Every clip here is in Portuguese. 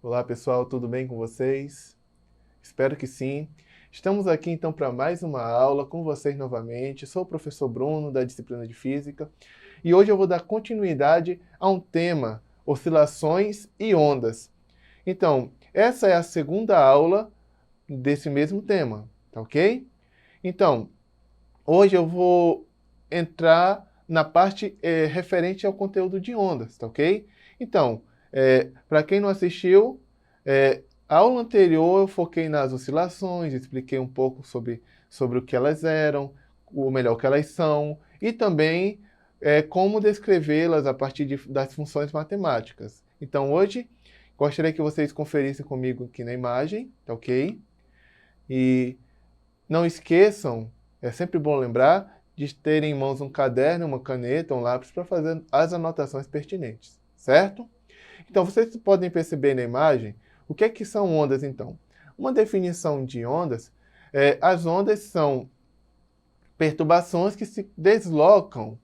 Olá pessoal, tudo bem com vocês? Espero que sim. Estamos aqui então para mais uma aula com vocês novamente. Sou o professor Bruno da disciplina de Física e hoje eu vou dar continuidade a um tema, oscilações e ondas. Então, essa é a segunda aula desse mesmo tema, tá ok? Então, hoje eu vou entrar na parte referente ao conteúdo de ondas, tá ok? Então, para quem não assistiu, a aula anterior eu foquei nas oscilações, expliquei um pouco sobre o que elas eram, ou melhor, o que elas são, e também como descrevê-las a partir das funções matemáticas. Então, hoje, gostaria que vocês conferissem comigo aqui na imagem, tá ok? E não esqueçam, é sempre bom lembrar, de ter em mãos um caderno, uma caneta, um lápis para fazer as anotações pertinentes, certo? Então, vocês podem perceber na imagem o que é que são ondas, então. Uma definição de ondas, as ondas são perturbações que se deslocam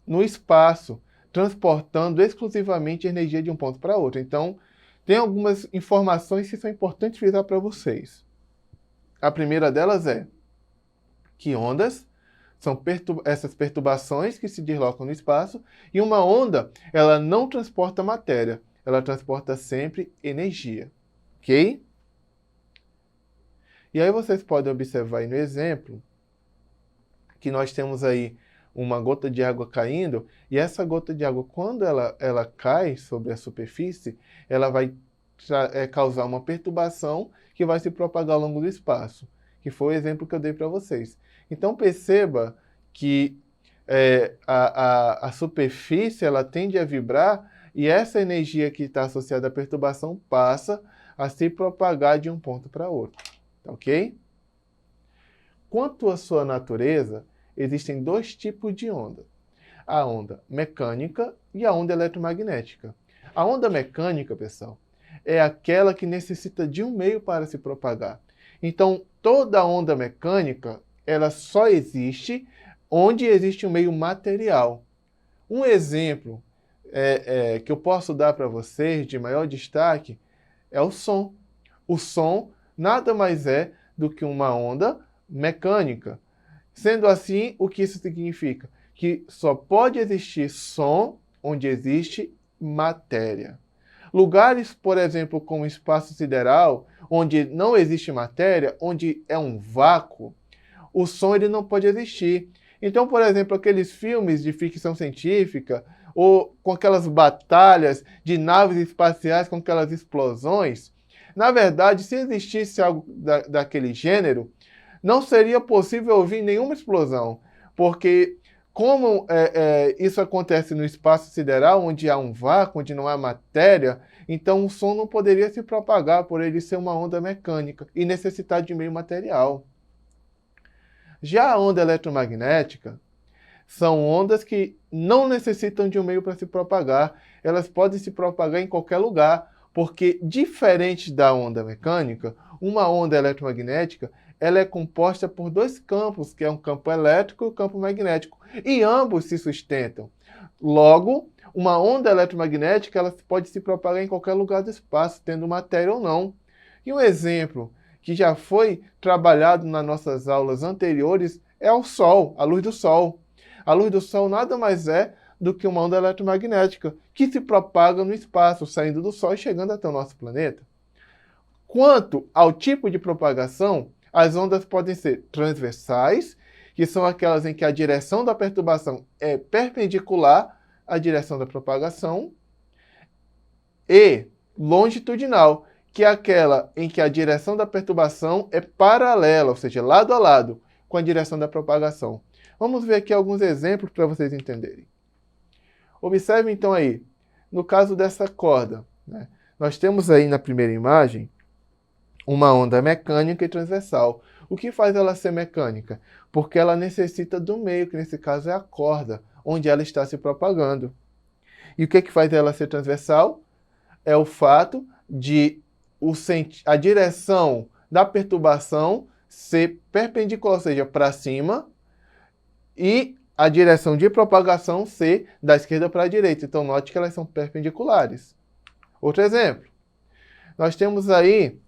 no espaço, transportando exclusivamente energia de um ponto para outro. Então, tem algumas informações que são importantes frisar para vocês. A primeira delas é que ondas são essas perturbações que se deslocam no espaço, e uma onda, ela não transporta matéria, ela transporta sempre energia, ok? E aí vocês podem observar aí no exemplo que nós temos aí uma gota de água caindo, e essa gota de água, quando ela cai sobre a superfície, ela vai causar uma perturbação que vai se propagar ao longo do espaço, que foi o exemplo que eu dei para vocês. Então perceba que a superfície ela tende a vibrar e essa energia que está associada à perturbação passa a se propagar de um ponto para outro, tá ok? Quanto à sua natureza, existem dois tipos de onda: a onda mecânica e a onda eletromagnética. A onda mecânica, pessoal, é aquela que necessita de um meio para se propagar. Então, toda onda mecânica, ela só existe onde existe um meio material. Um exemplo que eu posso dar para vocês de maior destaque é o som. O som nada mais é do que uma onda mecânica. Sendo assim, o que isso significa? Que só pode existir som onde existe matéria. Lugares, por exemplo, como o espaço sideral, onde não existe matéria, onde é um vácuo, o som ele não pode existir. Então, por exemplo, aqueles filmes de ficção científica, ou com aquelas batalhas de naves espaciais, com aquelas explosões, na verdade, se existisse algo daquele gênero, não seria possível ouvir nenhuma explosão, porque como isso acontece no espaço sideral, onde há um vácuo, onde não há matéria, então o som não poderia se propagar por ele ser uma onda mecânica e necessitar de meio material. Já a onda eletromagnética são ondas que não necessitam de um meio para se propagar, elas podem se propagar em qualquer lugar, porque diferente da onda mecânica, uma onda eletromagnética ela é composta por dois campos, que é um campo elétrico e um campo magnético, e ambos se sustentam. Logo, uma onda eletromagnética ela pode se propagar em qualquer lugar do espaço, tendo matéria ou não. E um exemplo que já foi trabalhado nas nossas aulas anteriores é o Sol, a luz do Sol. A luz do Sol nada mais é do que uma onda eletromagnética que se propaga no espaço, saindo do Sol e chegando até o nosso planeta. Quanto ao tipo de propagação, as ondas podem ser transversais, que são aquelas em que a direção da perturbação é perpendicular à direção da propagação, e longitudinal, que é aquela em que a direção da perturbação é paralela, ou seja, lado a lado, com a direção da propagação. Vamos ver aqui alguns exemplos para vocês entenderem. Observe então aí, no caso dessa corda, né? Nós temos aí na primeira imagem uma onda mecânica e transversal. O que faz ela ser mecânica? Porque ela necessita do meio, que nesse caso é a corda, onde ela está se propagando. E o que faz ela ser transversal? É o fato de a direção da perturbação ser perpendicular, ou seja, para cima, e a direção de propagação ser da esquerda para a direita. Então, note que elas são perpendiculares. Outro exemplo. Nós temos aí,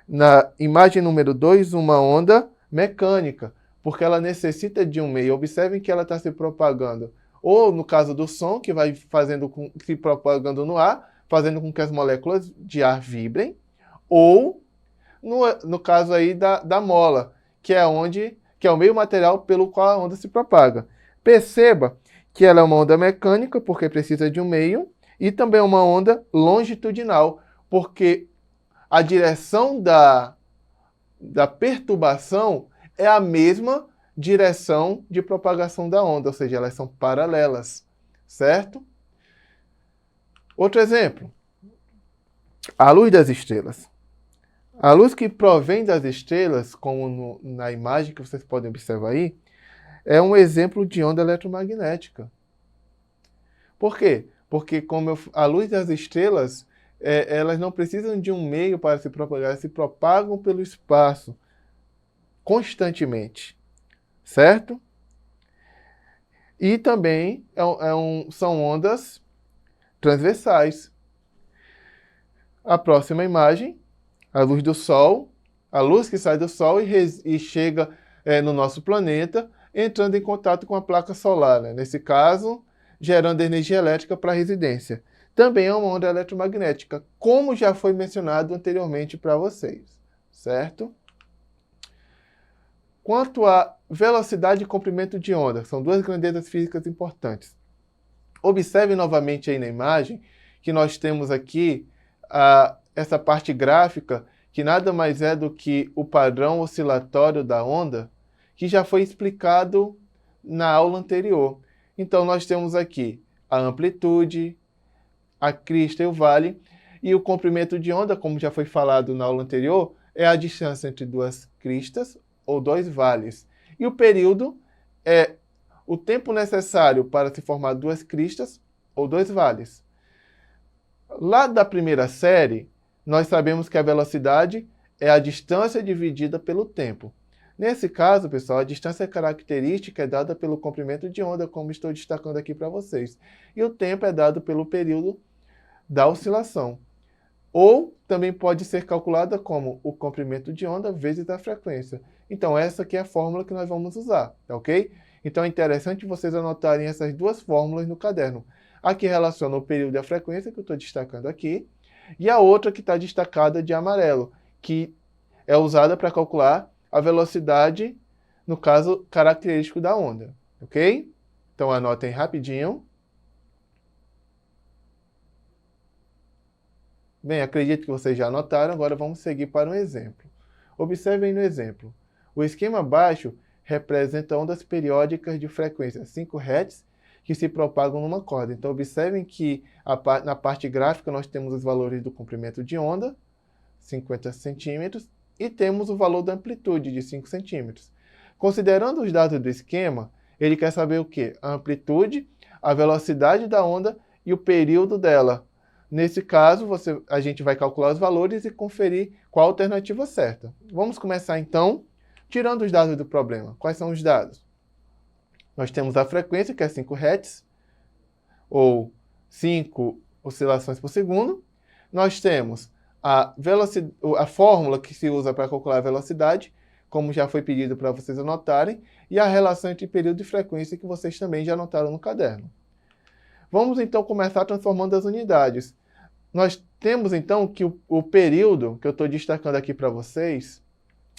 na imagem número 2, uma onda mecânica, porque ela necessita de um meio. Observem que ela está se propagando, ou no caso do som, que vai se propagando no ar, fazendo com que as moléculas de ar vibrem, ou no caso aí da mola, que é o meio material pelo qual a onda se propaga. Perceba que ela é uma onda mecânica, porque precisa de um meio, e também uma onda longitudinal, porque a direção da perturbação é a mesma direção de propagação da onda, ou seja, elas são paralelas, certo? Outro exemplo, a luz das estrelas. A luz que provém das estrelas, como na imagem que vocês podem observar aí, é um exemplo de onda eletromagnética. Por quê? Porque a luz das estrelas, elas não precisam de um meio para se propagar, elas se propagam pelo espaço constantemente, certo? E também são ondas transversais. A próxima imagem, a luz do Sol, a luz que sai do Sol e chega no nosso planeta, entrando em contato com a placa solar, né? Nesse caso, gerando energia elétrica para a residência. Também é uma onda eletromagnética, como já foi mencionado anteriormente para vocês, certo? Quanto à velocidade e comprimento de onda, são duas grandezas físicas importantes. Observe novamente aí na imagem que nós temos aqui essa parte gráfica, que nada mais é do que o padrão oscilatório da onda, que já foi explicado na aula anterior. Então, nós temos aqui a amplitude, a crista e o vale, e o comprimento de onda, como já foi falado na aula anterior, é a distância entre duas cristas ou dois vales. E o período é o tempo necessário para se formar duas cristas ou dois vales. Lá da primeira série, nós sabemos que a velocidade é a distância dividida pelo tempo. Nesse caso, pessoal, a distância característica é dada pelo comprimento de onda, como estou destacando aqui para vocês. E o tempo é dado pelo período da oscilação. Ou também pode ser calculada como o comprimento de onda vezes a frequência. Então, essa aqui é a fórmula que nós vamos usar, tá ok? Então, é interessante vocês anotarem essas duas fórmulas no caderno. A que relaciona o período e a frequência, que eu estou destacando aqui, e a outra que está destacada de amarelo, que é usada para calcular a velocidade, no caso, característico da onda, ok? Então, anotem rapidinho. Bem, acredito que vocês já anotaram, agora vamos seguir para um exemplo. Observem no exemplo. O esquema abaixo representa ondas periódicas de frequência 5 Hz que se propagam numa corda. Então, observem que na parte gráfica nós temos os valores do comprimento de onda, 50 centímetros, e temos o valor da amplitude, de 5 centímetros. Considerando os dados do esquema, ele quer saber o quê? A amplitude, a velocidade da onda e o período dela. Nesse caso, a gente vai calcular os valores e conferir qual a alternativa certa. Vamos começar então, tirando os dados do problema. Quais são os dados? Nós temos a frequência, que é 5 Hz, ou 5 oscilações por segundo. Nós temos a fórmula que se usa para calcular a velocidade, como já foi pedido para vocês anotarem, e a relação entre período e frequência, que vocês também já anotaram no caderno. Vamos então começar transformando as unidades. Nós temos então que o período que eu estou destacando aqui para vocês,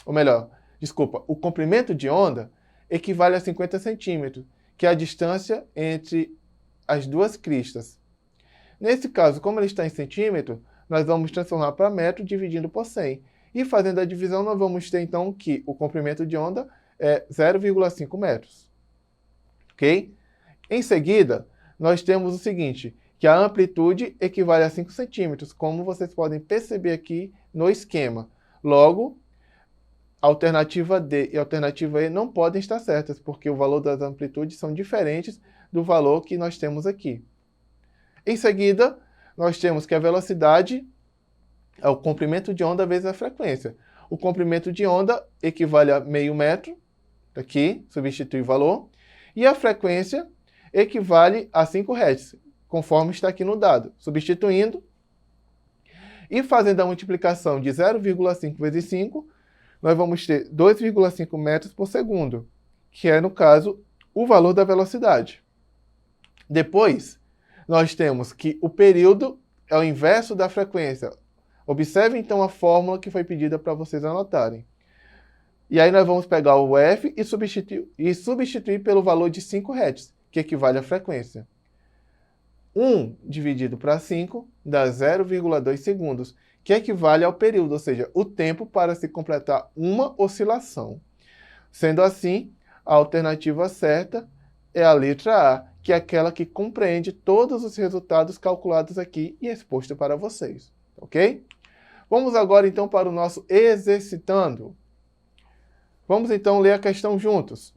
ou melhor, desculpa, o comprimento de onda equivale a 50 centímetros, que é a distância entre as duas cristas. Nesse caso, como ele está em centímetro, nós vamos transformar para metro dividindo por 100. E fazendo a divisão, nós vamos ter então que o comprimento de onda é 0,5 metros. Ok? Em seguida, nós temos o seguinte, que a amplitude equivale a 5 centímetros, como vocês podem perceber aqui no esquema. Logo, a alternativa D e a alternativa E não podem estar certas, porque o valor das amplitudes são diferentes do valor que nós temos aqui. Em seguida, nós temos que a velocidade é o comprimento de onda vezes a frequência. O comprimento de onda equivale a meio metro, aqui, substitui o valor, e a frequência equivale a 5 Hz, conforme está aqui no dado. Substituindo, E fazendo a multiplicação de 0,5 vezes 5, nós vamos ter 2,5 metros por segundo, que é, no caso, o valor da velocidade. Depois, nós temos que o período é o inverso da frequência. Observe, então, a fórmula que foi pedida para vocês anotarem. E aí nós vamos pegar o f e substituir pelo valor de 5 Hz, que equivale à frequência. 1 dividido para 5 dá 0,2 segundos, que equivale ao período, ou seja, o tempo para se completar uma oscilação. Sendo assim, a alternativa certa é a letra A, que é aquela que compreende todos os resultados calculados aqui e exposto para vocês, ok? Vamos agora então para o nosso exercitando. Vamos então ler a questão juntos.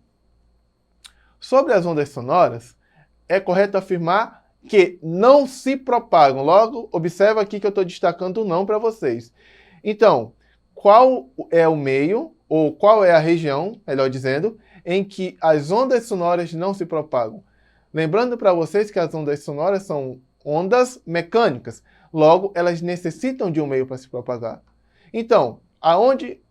Sobre as ondas sonoras, é correto afirmar que não se propagam. Logo, observa aqui que eu estou destacando o não para vocês. Então, qual é o meio, ou qual é a região, melhor dizendo, em que as ondas sonoras não se propagam? Lembrando para vocês que as ondas sonoras são ondas mecânicas. Logo, elas necessitam de um meio para se propagar. Então, aonde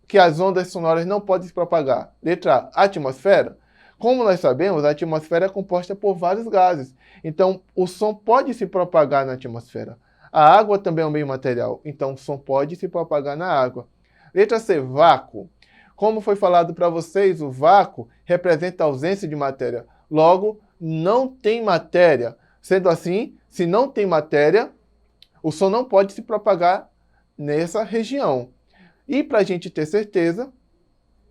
que as ondas sonoras não podem se propagar? Letra A, atmosfera. Como nós sabemos, a atmosfera é composta por vários gases. Então, o som pode se propagar na atmosfera. A água também é um meio material. Então, o som pode se propagar na água. Letra C, vácuo. Como foi falado para vocês, o vácuo representa a ausência de matéria. Logo, não tem matéria. Sendo assim, se não tem matéria, o som não pode se propagar nessa região. E para a gente ter certeza,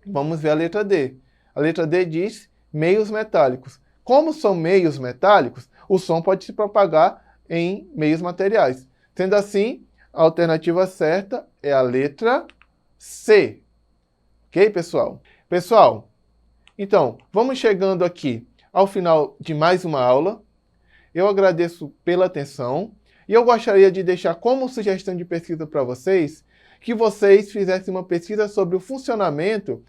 vamos ver a letra D. A letra D diz meios metálicos. Como são meios metálicos, o som pode se propagar em meios materiais. Sendo assim, a alternativa certa é a letra C. Ok, pessoal? Pessoal, então, vamos chegando aqui ao final de mais uma aula. Eu agradeço pela atenção e eu gostaria de deixar como sugestão de pesquisa para vocês que vocês fizessem uma pesquisa sobre o funcionamento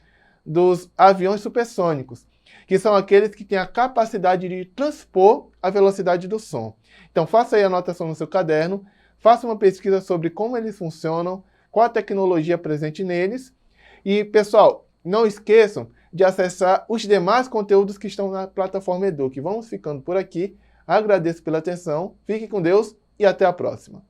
dos aviões supersônicos, que são aqueles que têm a capacidade de transpor a velocidade do som. Então, faça aí a anotação no seu caderno, faça uma pesquisa sobre como eles funcionam, qual a tecnologia presente neles. E, pessoal, não esqueçam de acessar os demais conteúdos que estão na plataforma Eduque. Vamos ficando por aqui. Agradeço pela atenção, fique com Deus e até a próxima.